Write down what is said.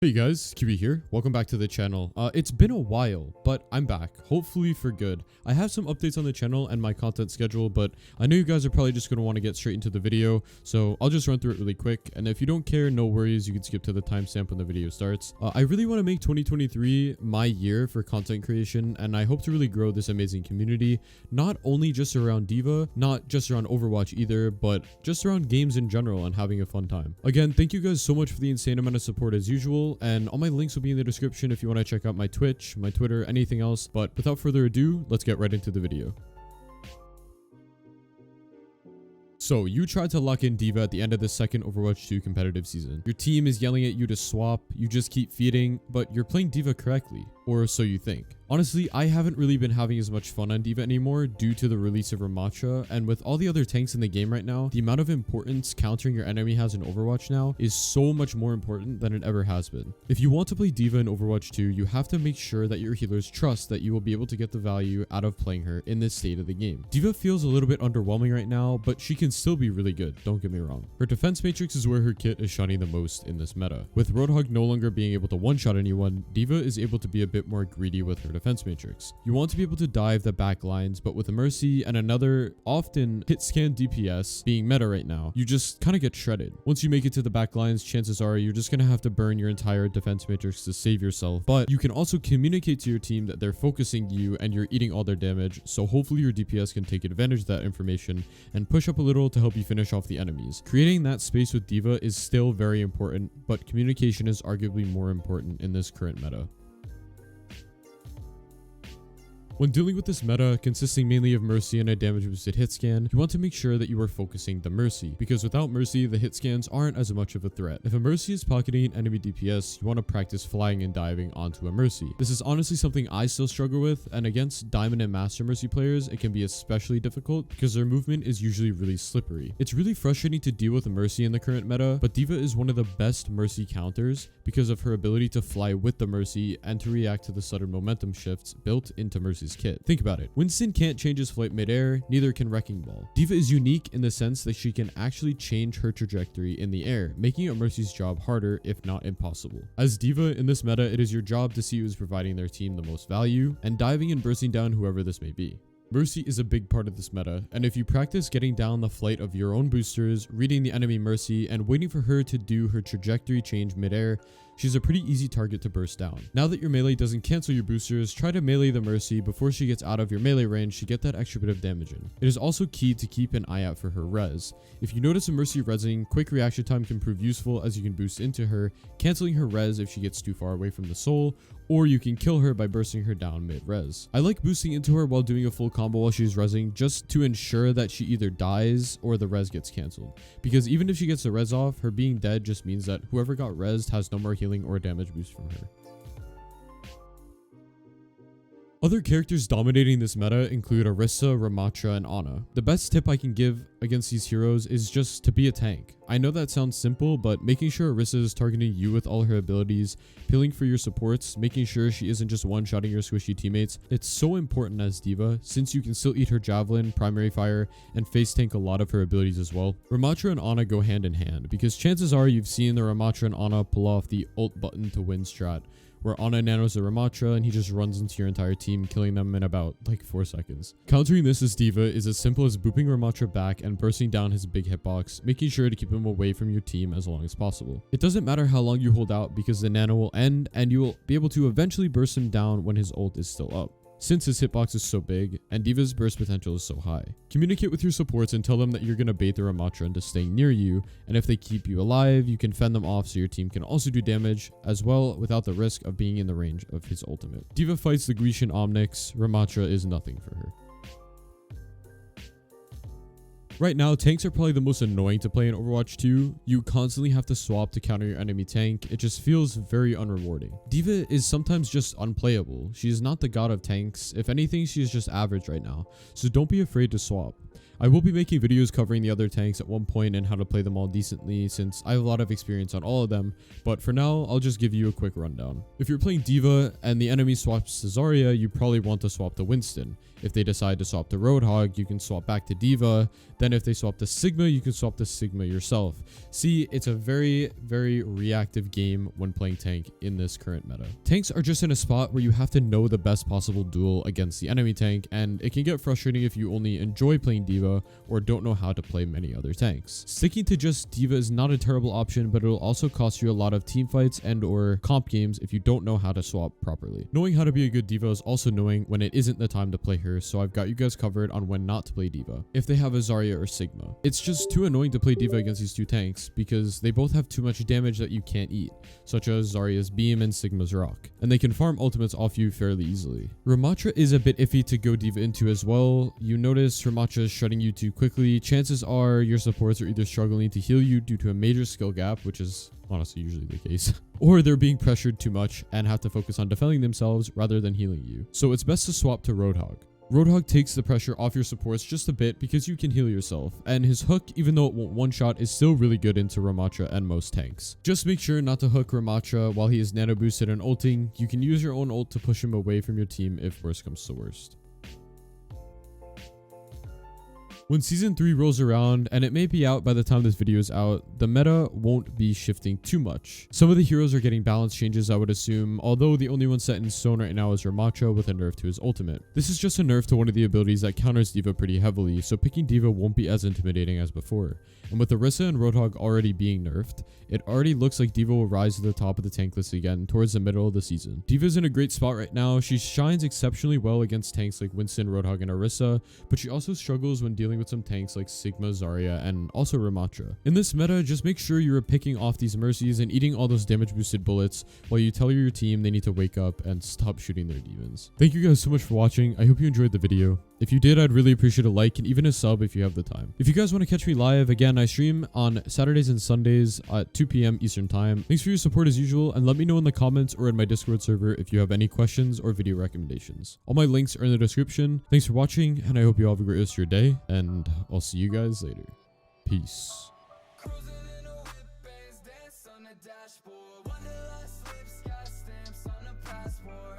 Hey guys, KiWi here. Welcome back to the channel. It's been a while, but I'm back, hopefully for good. I have some updates on the channel and my content schedule, but I know you guys are probably just going to want to get straight into the video, so I'll just run through it really quick. And if you don't care, no worries, you can skip to the timestamp when the video starts. I really want to make 2023 my year for content creation, and I hope to really grow this amazing community, not only just around D.Va, not just around Overwatch either, but just around games in general and having a fun time. Again, thank you guys so much for the insane amount of support as usual. And all my links will be in the description if you want to check out my Twitch, my Twitter, anything else. But without further ado, let's get right into the video. So, you tried to lock in D.Va at the end of the second Overwatch 2 competitive season. Your team is yelling at you to swap, you just keep feeding, but you're playing D.Va correctly, or so you think. Honestly, I haven't really been having as much fun on D.Va anymore due to the release of Ramattra, and with all the other tanks in the game right now, the amount of importance countering your enemy has in Overwatch now is so much more important than it ever has been. If you want to play D.Va in Overwatch 2, you have to make sure that your healers trust that you will be able to get the value out of playing her in this state of the game. D.Va feels a little bit underwhelming right now, but she can still be really good, don't get me wrong. Her defense matrix is where her kit is shining the most in this meta. With Roadhog no longer being able to one-shot anyone, D.Va is able to be a bit more greedy with her defense matrix. You want to be able to dive the back lines, but with a Mercy and another often hit scan DPS being meta right now, you just kind of get shredded. Once you make it to the back lines, chances are you're just going to have to burn your entire defense matrix to save yourself, but you can also communicate to your team that they're focusing you and you're eating all their damage, so hopefully your DPS can take advantage of that information and push up a little to help you finish off the enemies. Creating that space with D.Va is still very important, but communication is arguably more important in this current meta. When dealing with this meta, consisting mainly of Mercy and a damage boosted hit scan, you want to make sure that you are focusing the Mercy, because without Mercy, the hit scans aren't as much of a threat. If a Mercy is pocketing an enemy DPS, you want to practice flying and diving onto a Mercy. This is honestly something I still struggle with, and against Diamond and Master Mercy players, it can be especially difficult because their movement is usually really slippery. It's really frustrating to deal with a Mercy in the current meta, but D.Va is one of the best Mercy counters because of her ability to fly with the Mercy and to react to the sudden momentum shifts built into Mercy's kit. Think about it. Winston can't change his flight midair, neither can Wrecking Ball. D.Va is unique in the sense that she can actually change her trajectory in the air, making it Mercy's job harder, if not impossible. As D.Va in this meta, it is your job to see who is providing their team the most value, and diving and bursting down whoever this may be. Mercy is a big part of this meta, and if you practice getting down the flight of your own boosters, reading the enemy Mercy, and waiting for her to do her trajectory change midair, she's a pretty easy target to burst down. Now that your melee doesn't cancel your boosters, try to melee the Mercy before she gets out of your melee range to get that extra bit of damage in. It is also key to keep an eye out for her res. If you notice a Mercy resing, quick reaction time can prove useful as you can boost into her, canceling her res if she gets too far away from the soul, or you can kill her by bursting her down mid-res. I like boosting into her while doing a full combo while she's resing just to ensure that she either dies or the res gets cancelled. Because even if she gets the res off, her being dead just means that whoever got resed has no more healing or damage boost from her. Other characters dominating this meta include Orisa, Ramattra, and Ana. The best tip I can give against these heroes is just to be a tank. I know that sounds simple, but making sure Orisa is targeting you with all her abilities, peeling for your supports, making sure she isn't just one-shotting your squishy teammates, it's so important as D.Va, since you can still eat her javelin, primary fire, and face tank a lot of her abilities as well. Ramattra and Ana go hand in hand, because chances are you've seen the Ramattra and Ana pull off the ult button to win strat, where Ana nanos a Ramattra and he just runs into your entire team, killing them in about like 4 seconds. Countering this as D.Va is as simple as booping Ramattra back and bursting down his big hitbox, making sure to keep him away from your team as long as possible. It doesn't matter how long you hold out because the nano will end and you will be able to eventually burst him down when his ult is still up, since his hitbox is so big and D.Va's burst potential is so high. Communicate with your supports and tell them that you're going to bait the Ramattra into staying near you, and if they keep you alive, you can fend them off so your team can also do damage as well without the risk of being in the range of his ultimate. D.Va fights the Grecian Omnix, Ramattra is nothing for her. Right now, tanks are probably the most annoying to play in Overwatch 2. You constantly have to swap to counter your enemy tank. It just feels very unrewarding. D.Va is sometimes just unplayable. She is not the god of tanks. If anything, she is just average right now. So don't be afraid to swap. I will be making videos covering the other tanks at one point and how to play them all decently, since I have a lot of experience on all of them, but for now, I'll just give you a quick rundown. If you're playing D.Va and the enemy swaps to Zarya, you probably want to swap to Winston. If they decide to swap to Roadhog, you can swap back to D.Va. Then if they swap to Sigma, you can swap to Sigma yourself. See, it's a very, very reactive game when playing tank in this current meta. Tanks are just in a spot where you have to know the best possible duel against the enemy tank, and it can get frustrating if you only enjoy playing D.Va or don't know how to play many other tanks. Sticking to just D.Va is not a terrible option, but it'll also cost you a lot of team fights and or comp games if you don't know how to swap properly. Knowing how to be a good D.Va is also knowing when it isn't the time to play her, so I've got you guys covered on when not to play D.Va if they have a Zarya or Sigma. It's just too annoying to play D.Va against these two tanks because they both have too much damage that you can't eat, such as Zarya's Beam and Sigma's Rock, and they can farm ultimates off you fairly easily. Ramattra is a bit iffy to go D.Va into as well. You notice Ramattra is shutting you too quickly. Chances are your supports are either struggling to heal you due to a major skill gap, which is honestly usually the case, or they're being pressured too much and have to focus on defending themselves rather than healing you. So it's best to swap to Roadhog. Roadhog takes the pressure off your supports just a bit because you can heal yourself, and his hook, even though it won't one-shot, is still really good into Ramattra and most tanks. Just make sure not to hook Ramattra while he is nano boosted and ulting. You can use your own ult to push him away from your team if worst comes to worst. When Season 3 rolls around, and it may be out by the time this video is out, the meta won't be shifting too much. Some of the heroes are getting balance changes, I would assume, although the only one set in stone right now is Ramattra with a nerf to his ultimate. This is just a nerf to one of the abilities that counters D.Va pretty heavily, so picking D.Va won't be as intimidating as before. And with Orisa and Roadhog already being nerfed, it already looks like D.Va will rise to the top of the tank list again towards the middle of the season. D.Va's in a great spot right now. She shines exceptionally well against tanks like Winston, Roadhog, and Orisa, but she also struggles when dealing with some tanks like Sigma, Zarya, and also Ramattra. In this meta, just make sure you're picking off these mercies and eating all those damage boosted bullets while you tell your team they need to wake up and stop shooting their demons. Thank you guys so much for watching. I hope you enjoyed the video. If you did, I'd really appreciate a like and even a sub if you have the time. If you guys want to catch me live, again, I stream on Saturdays and Sundays at 2 p.m. Eastern time. Thanks for your support as usual, and let me know in the comments or in my Discord server if you have any questions or video recommendations. All my links are in the description. Thanks for watching, and I hope you all have a great rest of your day, and I'll see you guys later. Peace. Cruising in a whip, bands dance on the dashboard. Wanderlust lips got stamps on the passport.